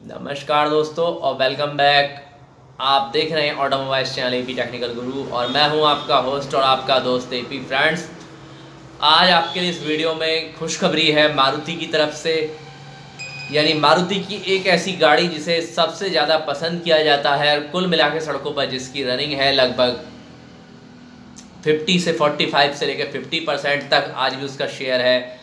नमस्कार दोस्तों और वेलकम बैक। आप देख रहे हैं ऑटोमोबाइल्स चैनल एपी टेक्निकल गुरु और मैं हूं आपका होस्ट और आपका दोस्त एपी। फ्रेंड्स, आज आपके लिए इस वीडियो में खुशखबरी है मारुति की तरफ से। यानी मारुति की एक ऐसी गाड़ी जिसे सबसे ज़्यादा पसंद किया जाता है और कुल मिला के सड़कों पर जिसकी रनिंग है लगभग 50 से 45 से लेकर 50% तक आज भी उसका शेयर है।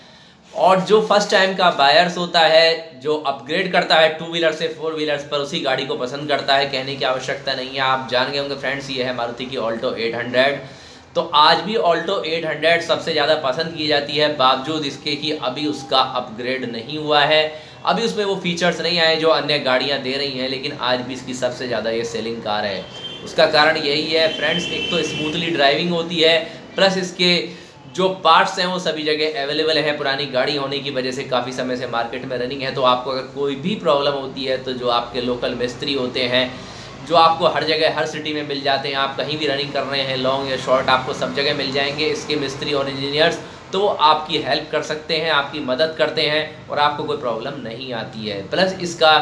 और जो फर्स्ट टाइम का बायर्स होता है, जो अपग्रेड करता है टू व्हीलर से फोर व्हीलर्स पर, उसी गाड़ी को पसंद करता है। कहने की आवश्यकता नहीं है, आप जान गए होंगे फ्रेंड्स। ये है मारुति की ऑल्टो 800। तो आज भी ऑल्टो 800 सबसे ज़्यादा पसंद की जाती है, बावजूद इसके कि अभी उसका अपग्रेड नहीं हुआ है। अभी उसमें वो फीचर्स नहीं आए जो अन्य गाड़ियाँ दे रही हैं, लेकिन आज भी इसकी सबसे ज़्यादा ये सेलिंग कार है। उसका कारण यही है फ्रेंड्स, एक तो स्मूथली ड्राइविंग होती है, प्लस इसके जो पार्ट्स हैं वो सभी जगह अवेलेबल हैं। पुरानी गाड़ी होने की वजह से काफ़ी समय से मार्केट में रनिंग है। तो आपको अगर कोई भी प्रॉब्लम होती है तो जो आपके लोकल मिस्त्री होते हैं, जो आपको हर जगह हर सिटी में मिल जाते हैं, आप कहीं भी रनिंग कर रहे हैं लॉन्ग या शॉर्ट, आपको सब जगह मिल जाएंगे इसके मिस्त्री और इंजीनियर्स। तो वो आपकी हेल्प कर सकते हैं, आपकी मदद करते हैं और आपको कोई प्रॉब्लम नहीं आती है। प्लस इसका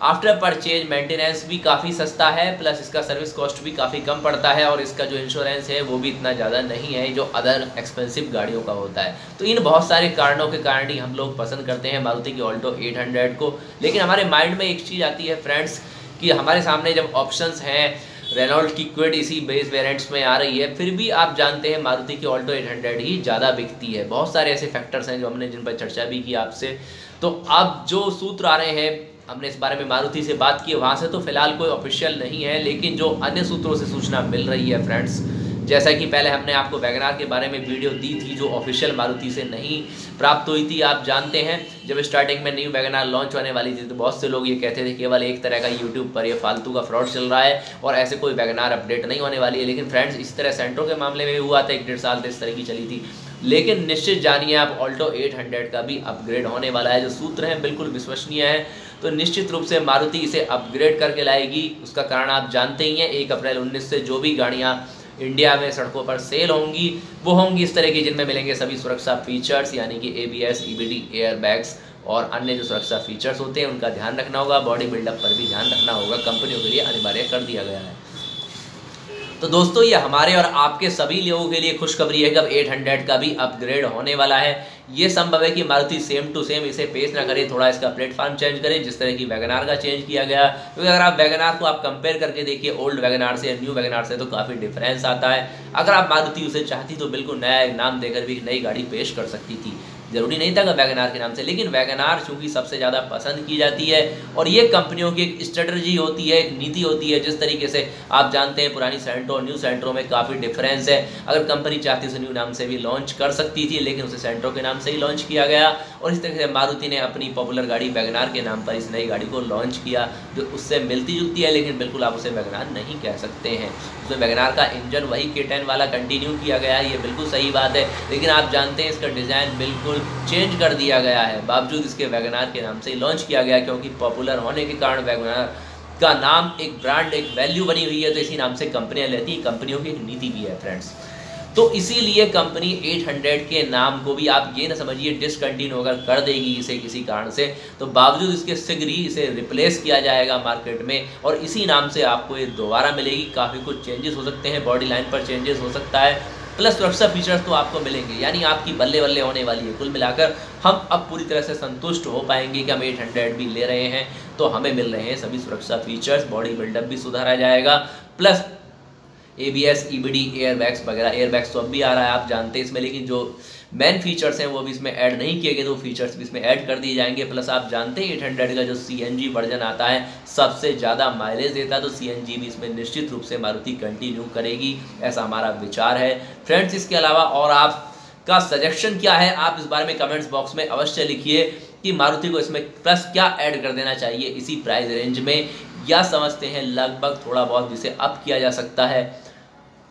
आफ्टर परचेज मेंटेनेंस भी काफ़ी सस्ता है, प्लस इसका सर्विस कॉस्ट भी काफ़ी कम पड़ता है और इसका जो इंश्योरेंस है वो भी इतना ज़्यादा नहीं है जो अदर एक्सपेंसिव गाड़ियों का होता है। तो इन बहुत सारे कारणों के कारण ही हम लोग पसंद करते हैं मारुति की ऑल्टो 800 को। लेकिन हमारे माइंड में एक चीज़ आती है फ्रेंड्स कि हमारे सामने जब ऑप्शंस हैं, रेनॉल्ट की क्विड इसी बेस वेरिएंट्स में आ रही है, फिर भी आप जानते हैं मारुति की ऑल्टो 800 ही ज़्यादा बिकती है। बहुत सारे ऐसे फैक्टर्स हैं जो हमने जिन पर चर्चा भी की आपसे। तो अब जो सूत्र आ रहे हैं, हमने इस बारे में मारुति से बात की, वहाँ से तो फिलहाल कोई ऑफिशियल नहीं है, लेकिन जो अन्य सूत्रों से सूचना मिल रही है फ्रेंड्स, जैसा कि पहले हमने आपको वैगनार के बारे में वीडियो दी थी जो ऑफिशियल मारुति से नहीं प्राप्त हुई थी। आप जानते हैं जब स्टार्टिंग में न्यू वैगनार लॉन्च होने वाली थी तो बहुत से लोग ये कहते थे केवल एक तरह का यूट्यूब पर ये फालतू का फ्रॉड चल रहा है और ऐसे कोई वैगनार अपडेट नहीं होने वाली है। लेकिन फ्रेंड्स, इस तरह सेंट्रो के मामले में भी हुआ था, 1-1.5 साल से इस तरह की चली थी। लेकिन निश्चित जानिए आप ऑल्टो 800 का भी अपग्रेड होने वाला है। जो सूत्र हैं बिल्कुल विश्वसनीय है, तो निश्चित रूप से मारुति इसे अपग्रेड करके लाएगी। उसका कारण आप जानते ही हैं, 1 अप्रैल 19 से जो भी गाड़ियाँ इंडिया में सड़कों पर सेल होंगी वो होंगी इस तरह की जिनमें मिलेंगे सभी सुरक्षा फीचर्स, यानी कि ABS, EBD, एयर बैग्स और अन्य जो सुरक्षा फीचर्स होते हैं उनका ध्यान रखना होगा। बॉडी बिल्डअप पर भी ध्यान रखना होगा, कंपनियों के लिए अनिवार्य कर दिया गया है। तो दोस्तों, ये हमारे और आपके सभी लोगों के लिए खुशखबरी है कि अब 800 का भी अपग्रेड होने वाला है। ये संभव है कि मारुति सेम टू सेम इसे पेश ना करे, थोड़ा इसका प्लेटफॉर्म चेंज करे जिस तरह की वैगनार का चेंज किया गया। क्योंकि अगर आप वैगनार को आप कंपेयर करके देखिए ओल्ड वैगनार से या न्यू वैगनार से, तो काफ़ी डिफरेंस आता है। अगर आप मारुति उसे चाहती तो बिल्कुल नया एक नाम देकर भी नई गाड़ी पेश कर सकती थी, जरूरी नहीं था कि वैगनार के नाम से। लेकिन वैगनार चूंकि सबसे ज़्यादा पसंद की जाती है और ये कंपनियों की एक स्ट्रेटजी होती है, एक नीति होती है। जिस तरीके से आप जानते हैं पुरानी सेंट्रो और न्यू सेंट्रो में काफ़ी डिफरेंस है। अगर कंपनी चाहती उसे न्यू नाम से भी लॉन्च कर सकती थी, लेकिन उसे सेंट्रो के नाम से ही लॉन्च किया गया। और इस तरह से मारुति ने अपनी पॉपुलर गाड़ी वैगनार के नाम पर इस नई गाड़ी को लॉन्च किया, जो उससे मिलती जुलती है, लेकिन बिल्कुल आप उसे वैगनार नहीं कह सकते हैं। उसमें वैगनार का इंजन वही K10 वाला कंटिन्यू किया गया है, ये बिल्कुल सही बात है। लेकिन आप जानते हैं इसका डिज़ाइन बिल्कुल चेंज कर दिया गया है, बावजूद इसके वैगनार के नाम से ही लॉन्च किया गया, क्योंकि पॉपुलर होने के कारण वैगनार का नाम एक ब्रांड, एक वैल्यू बनी हुई है। तो इसी नाम से कंपनियां लेती हैं, कंपनियों की एक नीति भी है फ्रेंड्स। तो इसीलिए कंपनी 800 के नाम को भी आप ये ना समझिए डिसकंटिन्यू अगर कर देगी इसे किसी कारण से, तो बावजूद इसके शीघ्र ही इसे रिप्लेस किया जाएगा मार्केट में और इसी नाम से आपको ये दोबारा मिलेगी। काफ़ी कुछ चेंजेस हो सकते हैं, बॉडी लाइन पर चेंजेस हो सकता है, प्लस सुरक्षा फीचर्स तो आपको मिलेंगे। यानी आपकी बल्ले बल्ले होने वाली है। कुल मिलाकर हम अब पूरी तरह से संतुष्ट हो पाएंगे कि हम 800 भी ले रहे हैं तो हमें मिल रहे हैं सभी सुरक्षा फीचर्स, बॉडी बिल्डअप भी सुधारा जाएगा, plus ABS, EBD, air bags वगैरह। एयर बैग्स तो अब भी आ रहा है आप जानते हैं इसमें, लेकिन जो मेन फीचर्स हैं वो भी इसमें ऐड नहीं किए गए, तो फीचर्स भी इसमें ऐड कर दिए जाएंगे। प्लस आप जानते हैं 800 का जो CNG वर्जन आता है सबसे ज़्यादा माइलेज देता है, तो CNG भी इसमें निश्चित रूप से मारुति कंटिन्यू करेगी, ऐसा हमारा विचार है फ्रेंड्स। इसके अलावा और आपका सजेशन क्या है, आप इस बारे में कमेंट्स बॉक्स में अवश्य लिखिए कि मारुति को इसमें प्लस क्या ऐड कर देना चाहिए इसी प्राइस रेंज में, या समझते हैं लगभग थोड़ा बहुत जिसे अप किया जा सकता है।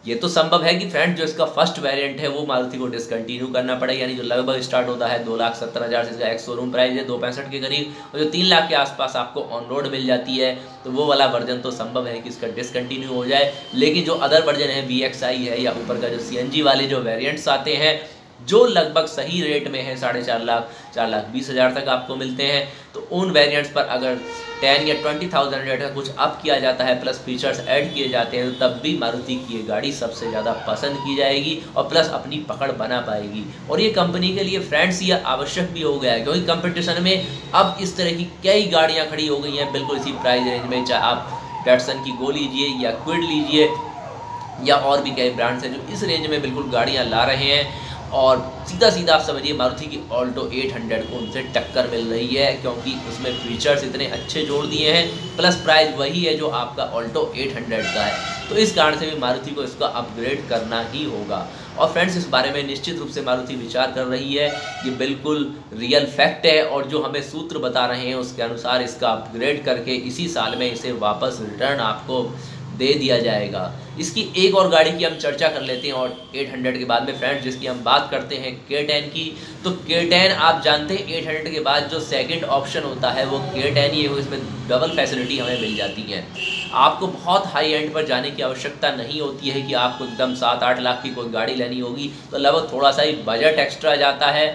ये तो संभव है कि फ्रेंड जो इसका फर्स्ट वेरिएंट है वो मारुति को डिसकंटिन्यू करना पड़े, यानी जो लगभग स्टार्ट होता है 2,70,000 से, इसका एक शोरूम प्राइस है 265 के करीब, और जो 3 लाख के आसपास आपको ऑन रोड मिल जाती है, तो वो वाला वर्जन तो संभव है कि इसका डिसकंटिन्यू हो जाए। लेकिन जो अदर वर्जन है VXI है या ऊपर का जो CNG वाले जो वेरिएंट्स आते हैं जो लगभग सही रेट में है 4.5 लाख 4,20,000 तक आपको मिलते हैं। तो उन वेरिएंट्स पर अगर 10 या 20,000 रेट का कुछ अप किया जाता है प्लस फीचर्स ऐड किए जाते हैं, तो तब भी मारुति की ये गाड़ी सबसे ज़्यादा पसंद की जाएगी और प्लस अपनी पकड़ बना पाएगी। और ये कंपनी के लिए फ्रेंड्स ये आवश्यक भी हो गया है, क्योंकि कंपटीशन में अब इस तरह की कई गाड़ियाँ खड़ी हो गई हैं बिल्कुल इसी प्राइस रेंज में, चाहे आप डैटसन की गो लीजिए या क्विड लीजिए या और भी कई ब्रांड्स हैं जो इस रेंज में बिल्कुल गाड़ियाँ ला रहे हैं। और सीधा सीधा आप समझिए मारुति की ऑल्टो 800 को उनसे टक्कर मिल रही है, क्योंकि उसमें फीचर्स इतने अच्छे जोड़ दिए हैं, प्लस प्राइस वही है जो आपका ऑल्टो 800 का है। तो इस कारण से भी मारुति को इसका अपग्रेड करना ही होगा। और फ्रेंड्स, इस बारे में निश्चित रूप से मारुति विचार कर रही है, ये बिल्कुल रियल फैक्ट है। और जो हमें सूत्र बता रहे हैं उसके अनुसार इसका अपग्रेड करके इसी साल में इसे वापस रिटर्न आपको दे दिया जाएगा। इसकी एक और गाड़ी की हम चर्चा कर लेते हैं और 800 के बाद में फ्रेंड्स जिसकी हम बात करते हैं K10 की। तो K10 आप जानते हैं 800 के बाद जो सेकंड ऑप्शन होता है वो K10 ही है, इसमें डबल फैसिलिटी हमें मिल जाती है। आपको बहुत हाई एंड पर जाने की आवश्यकता नहीं होती है कि आपको एकदम 7-8 लाख की कोई गाड़ी लेनी होगी, तो लगभग थोड़ा सा ही बजट एक्स्ट्रा जाता है।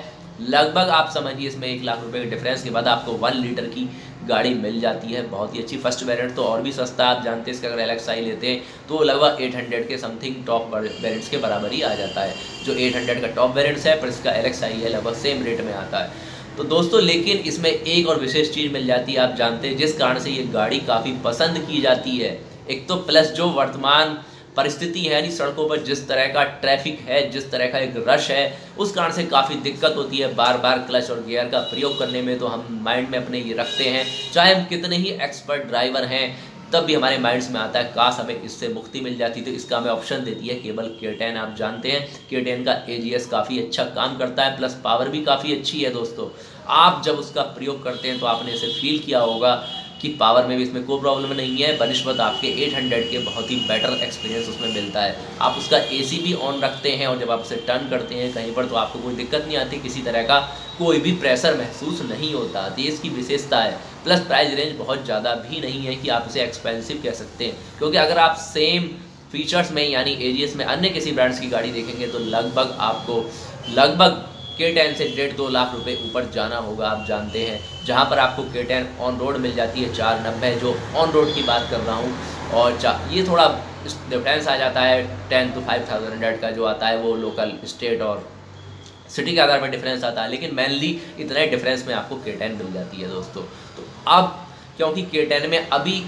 लगभग आप समझिए इसमें 1 लाख रुपए के डिफरेंस के बाद आपको 1 लीटर की गाड़ी मिल जाती है, बहुत ही अच्छी। फर्स्ट वेरिएंट तो और भी सस्ता, आप जानते हैं इसका अगर LXi लेते हैं तो लगभग 800 के समथिंग टॉप वेरिएंट्स के बराबर ही आ जाता है। जो 800 का टॉप वेरिएंट्स है पर इसका LXi है लगभग सेम रेट में आता है। तो दोस्तों लेकिन इसमें एक और विशेष चीज़ मिल जाती है, आप जानते हैं जिस कारण से ये गाड़ी काफ़ी पसंद की जाती है। एक तो प्लस जो वर्तमान परिस्थिति है, यानी सड़कों पर जिस तरह का ट्रैफिक है, जिस तरह का एक रश है, उस कारण से काफ़ी दिक्कत होती है बार बार क्लच और गियर का प्रयोग करने में। तो हम माइंड में अपने ये रखते हैं, चाहे हम कितने ही एक्सपर्ट ड्राइवर हैं तब भी हमारे माइंड्स में आता है काश हमें इससे मुक्ति मिल जाती। तो इसका हमें ऑप्शन देती है केवल K10। आप जानते हैं K10 का AGS काफ़ी अच्छा काम करता है, प्लस पावर भी काफ़ी अच्छी है। दोस्तों आप जब उसका प्रयोग करते हैं तो आपने इसे फील किया होगा कि पावर में भी इसमें कोई प्रॉब्लम नहीं है, बनिस्बत आपके 800 के बहुत ही बेटर एक्सपीरियंस उसमें मिलता है। आप उसका AC भी ऑन रखते हैं और जब आप उसे टर्न करते हैं कहीं पर तो आपको कोई दिक्कत नहीं आती, किसी तरह का कोई भी प्रेशर महसूस नहीं होता। तो ये इसकी विशेषता है। प्लस प्राइस रेंज बहुत ज़्यादा भी नहीं है कि आप इसे एक्सपेंसिव कह सकते हैं, क्योंकि अगर आप सेम फीचर्स में यानी AGS में अन्य किसी ब्रांड्स की गाड़ी देखेंगे तो लगभग आपको K10 से 1.5-2 लाख रुपए ऊपर जाना होगा। आप जानते हैं जहां पर आपको K10 ऑन रोड मिल जाती है 490, जो ऑन रोड की बात कर रहा हूं, और ये थोड़ा डिफरेंस आ जाता है 10 to 5,000 का जो आता है वो लोकल स्टेट और सिटी के आधार पर डिफरेंस आता है, लेकिन मेनली इतने डिफरेंस में आपको K10 मिल जाती है दोस्तों। तो अब क्योंकि K10 में अभी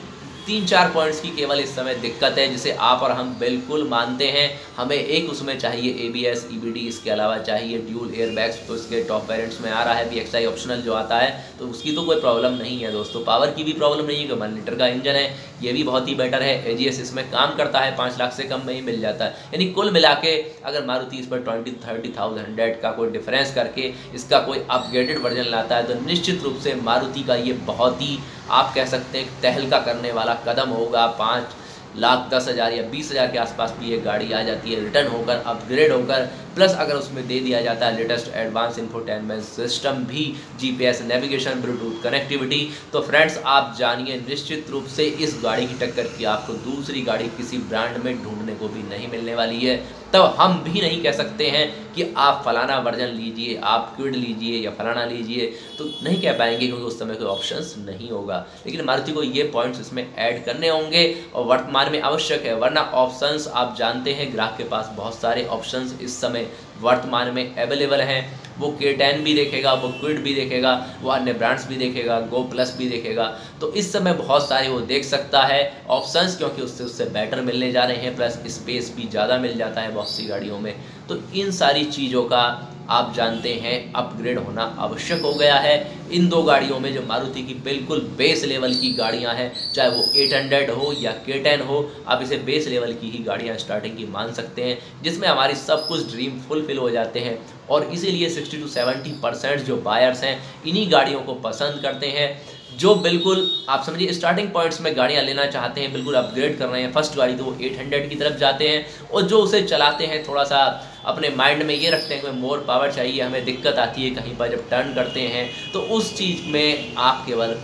3-4 पॉइंट्स की केवल इस समय दिक्कत है जिसे आप और हम बिल्कुल मानते हैं। हमें एक उसमें चाहिए ABS EBD, इसके अलावा चाहिए ड्यूल एयरबैग्स, तो इसके टॉप वेरिएंट्स में आ रहा है VXI ऑप्शनल जो आता है, तो उसकी तो कोई प्रॉब्लम नहीं है दोस्तों। पावर की भी प्रॉब्लम नहीं है कि 1 लीटर का इंजन है, ये भी बहुत ही बेटर है। AGS इसमें काम करता है, 5 लाख से कम में ही मिल जाता है। यानी कुल मिला के अगर मारुति इस पर 20-30,000 का कोई डिफरेंस करके इसका कोई अपग्रेडेड वर्जन लाता है तो निश्चित रूप से मारुति का ये बहुत ही आप कह सकते हैं तहलका करने वाला कदम होगा। 5,10,000 या 20,000 के आसपास भी ये गाड़ी आ जाती है रिटर्न होकर, अपग्रेड होकर, प्लस अगर उसमें दे दिया जाता है लेटेस्ट एडवांस इंफोटेनमेंट सिस्टम भी, GPS नेविगेशन, ब्लूटूथ कनेक्टिविटी, तो फ्रेंड्स आप जानिए निश्चित रूप से इस गाड़ी की टक्कर की आपको दूसरी गाड़ी किसी ब्रांड में ढूंढने को भी नहीं मिलने वाली है। तब हम भी नहीं कह सकते हैं कि आप फलाना वर्जन लीजिए, आप क्विड लीजिए या फलाना लीजिए, तो नहीं कह पाएंगे क्योंकि उस समय कोई ऑप्शंस नहीं होगा। लेकिन मारुति को ये पॉइंट्स इसमें ऐड करने होंगे और वर्तमान में आवश्यक है, वरना ऑप्शंस आप जानते हैं ग्राहक के पास बहुत सारे ऑप्शंस इस समय वर्तमान में अवेलेबल हैं। वो K10 भी देखेगा, वो क्विड भी देखेगा, वो अन्य ब्रांड्स भी देखेगा, गो प्लस भी देखेगा, तो इस समय बहुत सारे वो देख सकता है ऑप्शंस, क्योंकि उससे बेटर मिलने जा रहे हैं, प्लस स्पेस भी ज़्यादा मिल जाता है बहुत सी गाड़ियों में। तो इन सारी चीज़ों का आप जानते हैं अपग्रेड होना आवश्यक हो गया है। इन दो गाड़ियों में जो मारुति की बिल्कुल बेस लेवल की गाड़ियां हैं, चाहे वो 800 हो या K10 हो, आप इसे बेस लेवल की ही गाड़ियां स्टार्टिंग की मान सकते हैं, जिसमें हमारी सब कुछ ड्रीम फुलफिल हो जाते हैं। और इसीलिए 60-70% जो बायर्स हैं इन्हीं गाड़ियों को पसंद करते हैं, जो बिल्कुल आप समझिए स्टार्टिंग पॉइंट्स में गाड़ियां लेना चाहते हैं, बिल्कुल अपग्रेड कर रहे हैं। फर्स्ट गाड़ी तो वो 800 की तरफ जाते हैं, और जो उसे चलाते हैं थोड़ा सा अपने माइंड में ये रखते हैं कि मोर पावर चाहिए, हमें दिक्कत आती है कहीं पर जब टर्न करते हैं, तो उस चीज़ में आप केवल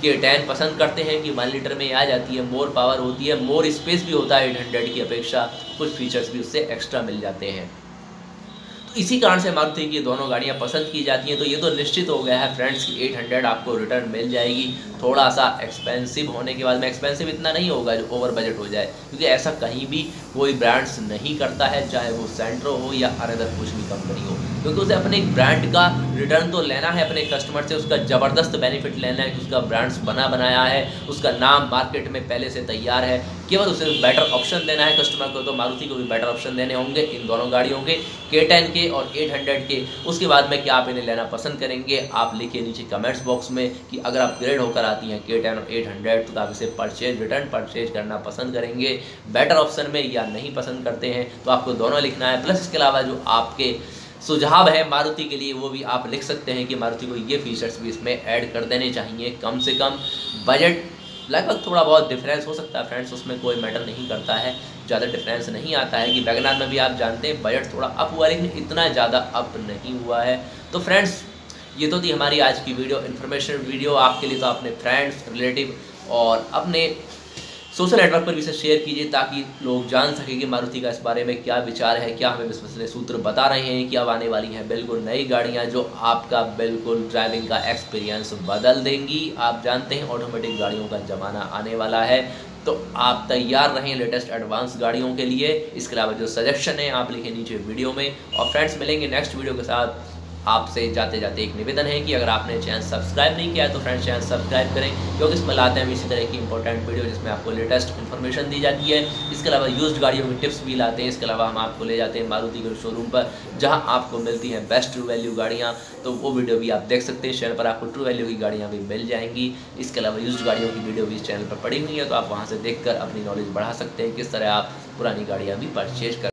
K10 पसंद करते हैं कि 1 लीटर में आ जाती है, मोर पावर होती है, मोर स्पेस भी होता है 800 की अपेक्षा, कुछ फीचर्स भी उससे एक्स्ट्रा मिल जाते हैं। इसी कारण से मारुति की दोनों गाड़ियां पसंद की जाती हैं। तो ये तो निश्चित हो गया है फ्रेंड्स कि 800 आपको रिटर्न मिल जाएगी, थोड़ा सा एक्सपेंसिव होने के बाद में। एक्सपेंसिव इतना नहीं होगा जो ओवर बजट हो जाए, क्योंकि ऐसा कहीं भी कोई ब्रांड्स नहीं करता है, चाहे वो सेंट्रो हो या अनदर कुछ भी कंपनी हो, क्योंकि उसे अपने एक ब्रांड का रिटर्न तो लेना है अपने कस्टमर से, उसका ज़बरदस्त बेनिफिट लेना है कि उसका ब्रांड्स बना बनाया है, उसका नाम मार्केट में पहले से तैयार है, केवल उसे बेटर ऑप्शन देना है कस्टमर को। तो मारुति को भी बेटर ऑप्शन देने होंगे इन दोनों गाड़ियों के, K10 के और 800 के। उसके बाद में क्या आप इन्हें लेना पसंद करेंगे, आप लिखिए नीचे कमेंट्स बॉक्स में कि अगर आप ग्रेड होकर आती हैं K10 और 800 तो आप इसे रिटर्न परचेज करना पसंद करेंगे बेटर ऑप्शन में, या नहीं पसंद करते हैं तो आपको दोनों लिखना है। प्लस इसके अलावा जो आपके सुझाव है मारुति के लिए वो भी आप लिख सकते हैं कि मारुति को ये फीचर्स भी इसमें ऐड कर देने चाहिए। कम से कम बजट लगभग थोड़ा बहुत डिफरेंस हो सकता है फ्रेंड्स, उसमें कोई मैटर नहीं करता है, ज़्यादा डिफरेंस नहीं आता है। कि वैगनआर में भी आप जानते हैं बजट थोड़ा अप हुआ, लेकिन इतना ज़्यादा अप नहीं हुआ है। तो फ्रेंड्स ये तो थी हमारी आज की वीडियो, इन्फॉर्मेशन वीडियो आपके लिए। तो अपने फ्रेंड्स, रिलेटिव और अपने सोशल नेटवर्क पर भी इसे शेयर कीजिए ताकि लोग जान सकें कि मारुति का इस बारे में क्या विचार है, क्या हमें विश्वसनीय सूत्र बता रहे हैं कि अब आने वाली हैं बिल्कुल नई गाड़ियां जो आपका बिल्कुल ड्राइविंग का एक्सपीरियंस बदल देंगी। आप जानते हैं ऑटोमेटिक गाड़ियों का ज़माना आने वाला है, तो आप तैयार रहें लेटेस्ट एडवांस गाड़ियों के लिए। इसके अलावा जो सजेशन है आप लिखें नीचे वीडियो में। और फ्रेंड्स मिलेंगे नेक्स्ट वीडियो के साथ। आपसे जाते जाते एक निवेदन है कि अगर आपने चैनल सब्सक्राइब नहीं किया है तो फ्रेंड्स चैनल सब्सक्राइब करें, क्योंकि इसमें लाते हैं हम इसी तरह की इंपॉर्टेंट वीडियो जिसमें आपको लेटेस्ट इन्फॉर्मेशन दी जाती है। इसके अलावा यूज्ड गाड़ियों की टिप्स भी लाते हैं। इसके अलावा हम आपको ले जाते हैं मारुति के शोरूम पर जहां आपको मिलती हैं बेस्ट ट्रू वैल्यू गाड़ियाँ, तो वो वीडियो भी आप देख सकते हैं। चैनल पर आपको ट्रू वैल्यू की गाड़ियाँ भी मिल जाएंगी। इसके अलावा यूज्ड गाड़ियों की वीडियो भी इस चैनल पर पड़ी हुई है, तो आप वहाँ से देख कर अपनी नॉलेज बढ़ा सकते हैं किस तरह आप पुरानी गाड़ियाँ भी परचेज कर